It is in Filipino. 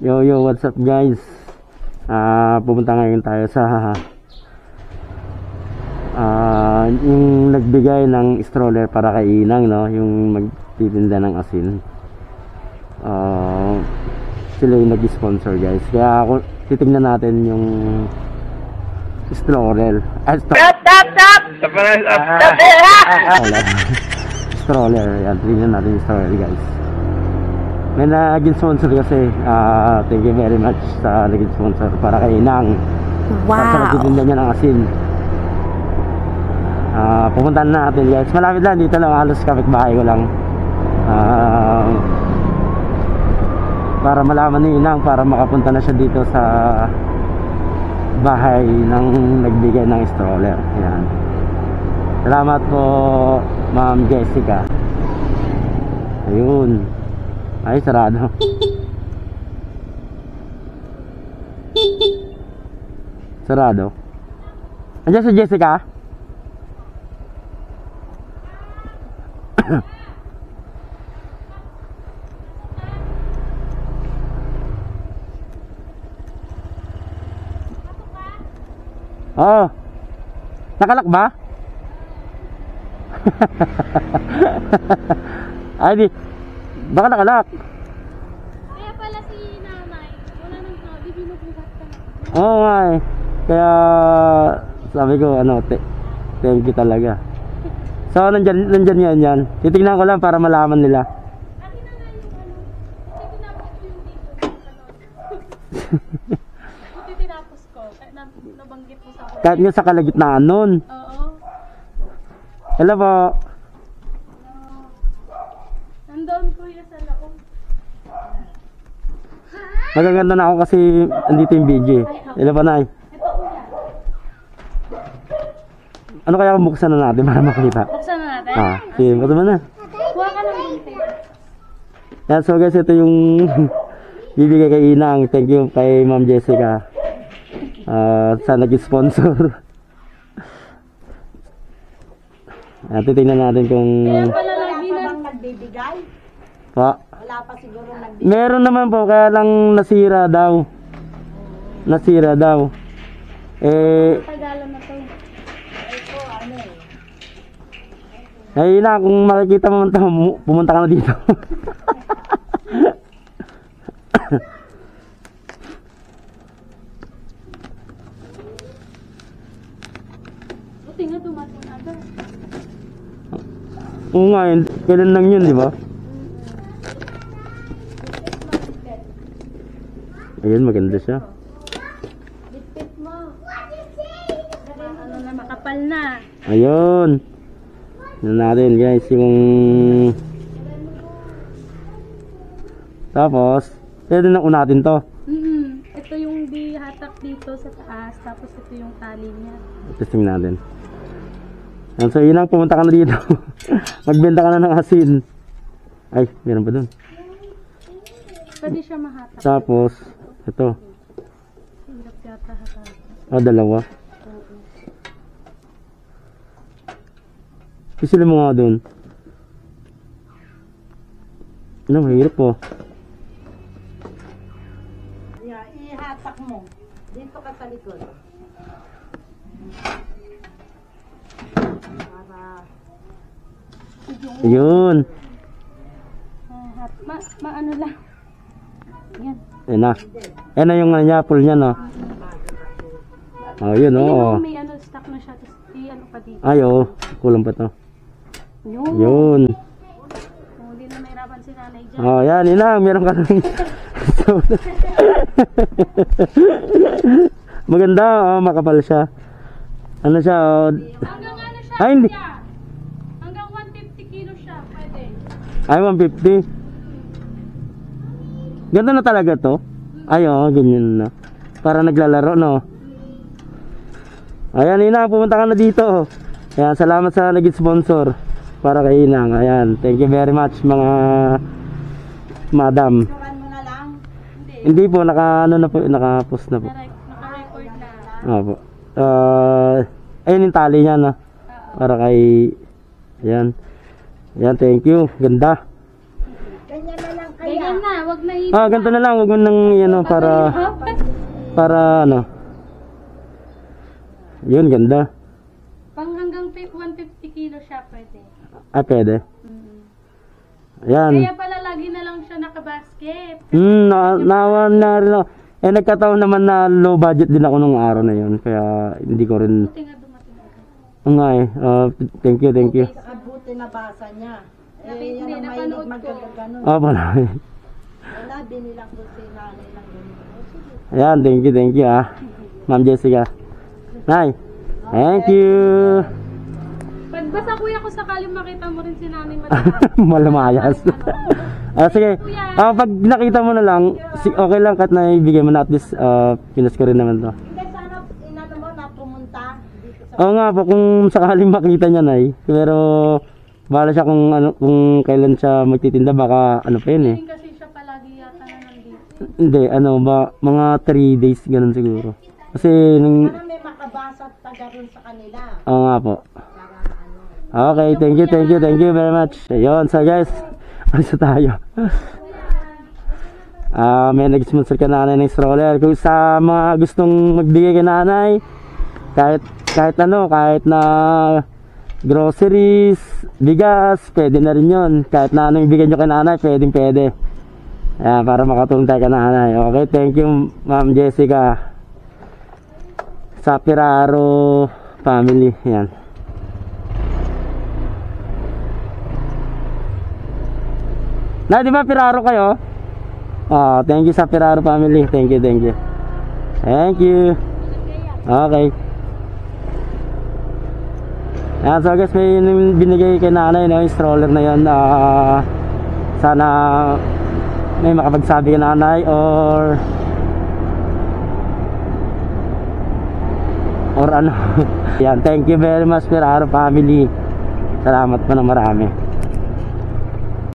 Yo, what's up guys? Pupunta ngayon tayo sa yung nagbigay ng stroller para kay Inang, no? Yung magtitinda ng asin. Sila yung nag-sponsor guys. Kaya ako, titignan natin yung stroller. Stop! Stroller. Yan, titignan natin yung stroller guys. May naging sponsor kasi. Thank you very much sa naging sponsor para kay Inang. Wow. Sa nagtitinda niya ng asin. Pupuntahan na natin guys. Malapit lang, dito lang, halos kapitbahay ko lang. Para malaman ni Inang, para makapunta na siya dito sa bahay ng nagbigay ng stroller. Yan. Salamat po Ma'am Jessica. Ayun. Ay, sarado. Sarado. Andiyan si Jessica? Oh. Nakalak ba? Ay, di. Baka nakalak. Kaya pala si nanay, wala nang sabi, binubuhat ka na. Oo nga eh. Kaya sabi ko, thank you talaga. So, nandyan yan. Titignan ko lang para malaman nila. Akin na nga yung kasi tinapos ko yung dito. Buti tinapos ko, kahit nabanggit mo sa akin. Kahit nga sa kalagitnaan nun. Oo. Hello po. Nandoon kuya sa loob. Magaganda na ako kasi andito yung BJ. Hello po, Nay. Ito kuya. Ano kaya kung buksan na natin para makita? Buksan na natin. Sige, buksan mo na. Kuha ka ng bunting. Yan, so guys, ito yung bibigay kay Inang. Thank you kay Ma'am Jessica. Sa nag-sponsor. Titingnan natin kung... Kaya pala lagi na. Nagbibigay? Pa. Wala pa siguro nagbibigay. Meron naman po, kaya lang nasira daw. Nasira daw. Tagalan na to. Ito, ano eh. Ay na, kung makikita mo ito, pumunta ka na dito. Buti nga dumating agad. Oo nga, kailan lang yun, di ba? Ayun, maganda siya. Bitbit mo. Ano na, makapal na. Ayun. Tignan natin guys, yung... Tapos, pwede na unatin to. Ito yung dihatak dito sa taas, tapos ito yung tali niya. Testing natin. Yan, so yun lang, pumunta ka na dito. Magbenta ka na ng asin. Ay, meron pa dun. Pwede siya mahatak. Tapos, ito. Hirap yata hatak. Dalawa. Pisili mo nga dun. Ano, mahirap po. Yeah, ihatak mo. Dito ka sa likod. Para... Ayun. Maano lang. Yan. Ayun na. Ayun na yung ano niya, pull niya, no? Oh, yun, oo. May ano, stock na siya. Tapos ano pa dito. Ay, oo. Kulang pa to. Yun. Yun. Hindi na mahirapan si nanay dyan. Oh, yan, Inang. Meron ka rin. Maganda, oh. Makapal siya. Ano siya, oh. Hanggang ano siya? Ay, hindi. Hanggang 150 kilo siya. Pwede. Ay, 150. Ganda na talaga to. Ay, oh, ganyan na. Para naglalaro, no? Ayan, Inang, pumunta ka na dito. Ayan, salamat sa naging sponsor para kay Inang. Ayan, thank you very much mga madam. Turan mo na lang. Hindi po, naka-post na po. Naka-record na. Opo. Ayun yung tali niya, no? Para kay... Ayan. Ayan, thank you. Ganda. Ganyan na lang kaya. Ganyan na, wag naiiba. Ganito na lang, wag mo nang ano, para ano. Yun, ganda. Pang hanggang 150 kilo siya pwede. Pwede. Ayan. Kaya pala lagi na lang siya nakabasket. Nawa na rin ako. Nagkataon naman na low budget din ako nung araw na yun. Kaya hindi ko rin... Buti nga dumating agad. Nga thank you. Buti na basa niya. Hindi, Yan ang napanood mahilig ko. magaganon. Wala. Wala, binilang ko si nanay lang ganun. Sige. Ayan, thank you Ma'am Jessica. Nay, thank you. Pagbasa kuya ko sakaling makita mo rin si nanay Malamayas. Sige. Pag nakita mo na lang, okay lang kahit na ibigay mo na at least pinas ko rin naman to. Hindi, sana inano mo na pumunta dito sa... Oo nga po, kung sakaling makita niya, Nay. Pero, bahala siya kung kailan siya magtitinda, baka ano pa yun eh. Kasi siya palagi yata na nandito. Hindi, mga 3 days, ganun siguro. Kasi, Para may makabasa at taga rin sa kanila. oo nga po. Para ano. Okay, thank you very much. Ayun, so guys, alis na tayo. May nag-sponsor ka nanay ng stroller. Kung sa mga gustong magbigay kay nanay, kahit na groceries, bigas, pwede na rin yun. Kahit na anong ibigay nyo kay nanay, pwede. Ayan, para makatulong tayo kay nanay. Okay, thank you Ma'am Jessica sa Piraro family. Ayan. Na, di ba Piraro kayo? Thank you sa Piraro family. Thank you. Okay. So guys, may binigay kay nanay yung stroller na yun. Sana may makapagsabi kay nanay or ano. Yan, thank you very much Piraro family. Salamat po na marami.